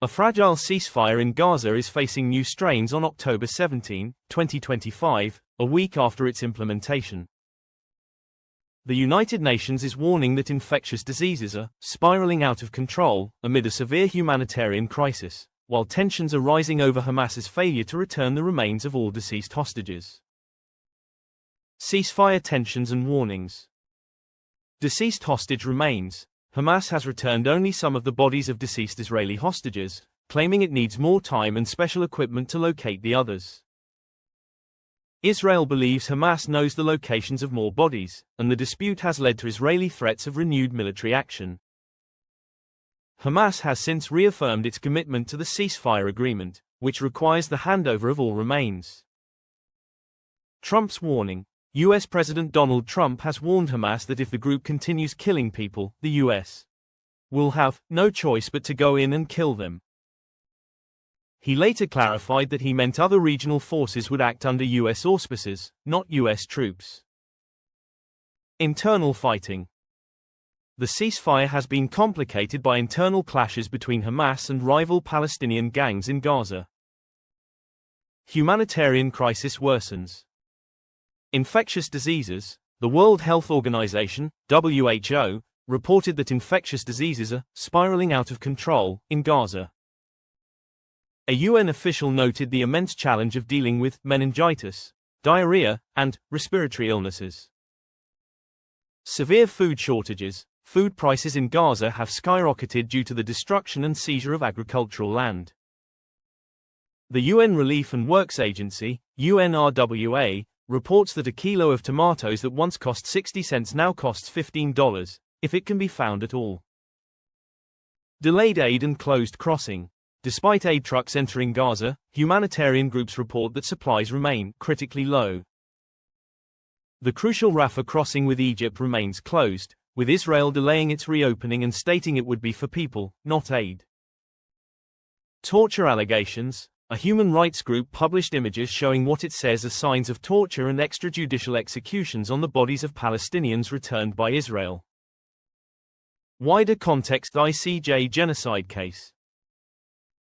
A fragile ceasefire in Gaza is facing new strains on October 17, 2025, a week after its implementation. The United Nations is warning that infectious diseases are spiraling out of control amid a severe humanitarian crisis, while tensions are rising over Hamas's failure to return the remains of all deceased hostages. Ceasefire tensions and warnings. Deceased hostage remains. Hamas has returned only some of the bodies of deceased Israeli hostages, claiming it needs more time and special equipment to locate the others. Israel believes Hamas knows the locations of more bodies, and the dispute has led to Israeli threats of renewed military action. Hamas has since reaffirmed its commitment to the ceasefire agreement, which requires the handover of all remains. Trump's warning. U.S. President Donald Trump has warned Hamas that if the group continues killing people, the U.S. will have no choice but to go in and kill them. He later clarified that he meant other regional forces would act under U.S. auspices, not U.S. troops. Internal fighting. The ceasefire has been complicated by internal clashes between Hamas and rival Palestinian gangs in Gaza. Humanitarian crisis worsens. Infectious diseases. The World Health Organization, WHO, reported that infectious diseases are spiraling out of control in Gaza. A UN official noted the immense challenge of dealing with meningitis, diarrhea, and respiratory illnesses. Severe food shortages. Food prices in Gaza have skyrocketed due to the destruction and seizure of agricultural land. The UN Relief and Works Agency, UNRWA, reports that a kilo of tomatoes that once cost 60 cents now costs $15, if it can be found at all. Delayed aid and closed crossing. Despite aid trucks entering Gaza, humanitarian groups report that supplies remain critically low. The crucial Rafah crossing with Egypt remains closed, with Israel delaying its reopening and stating it would be for people, not aid. Torture allegations. A human rights group published images showing what it says are signs of torture and extrajudicial executions on the bodies of Palestinians returned by Israel. Wider context. ICJ genocide case.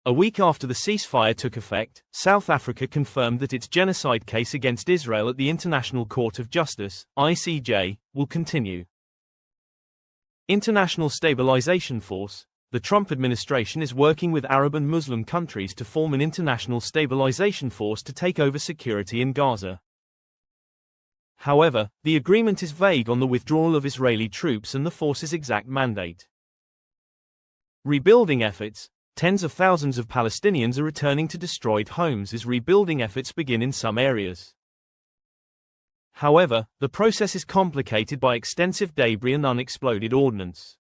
A week after the ceasefire took effect, South Africa confirmed that its genocide case against Israel at the International Court of Justice, ICJ, will continue. International Stabilization Force. The Trump administration is working with Arab and Muslim countries to form an international stabilization force to take over security in Gaza. However, the agreement is vague on the withdrawal of Israeli troops and the force's exact mandate. Rebuilding efforts. Tens of thousands of Palestinians are returning to destroyed homes as rebuilding efforts begin in some areas. However, the process is complicated by extensive debris and unexploded ordnance.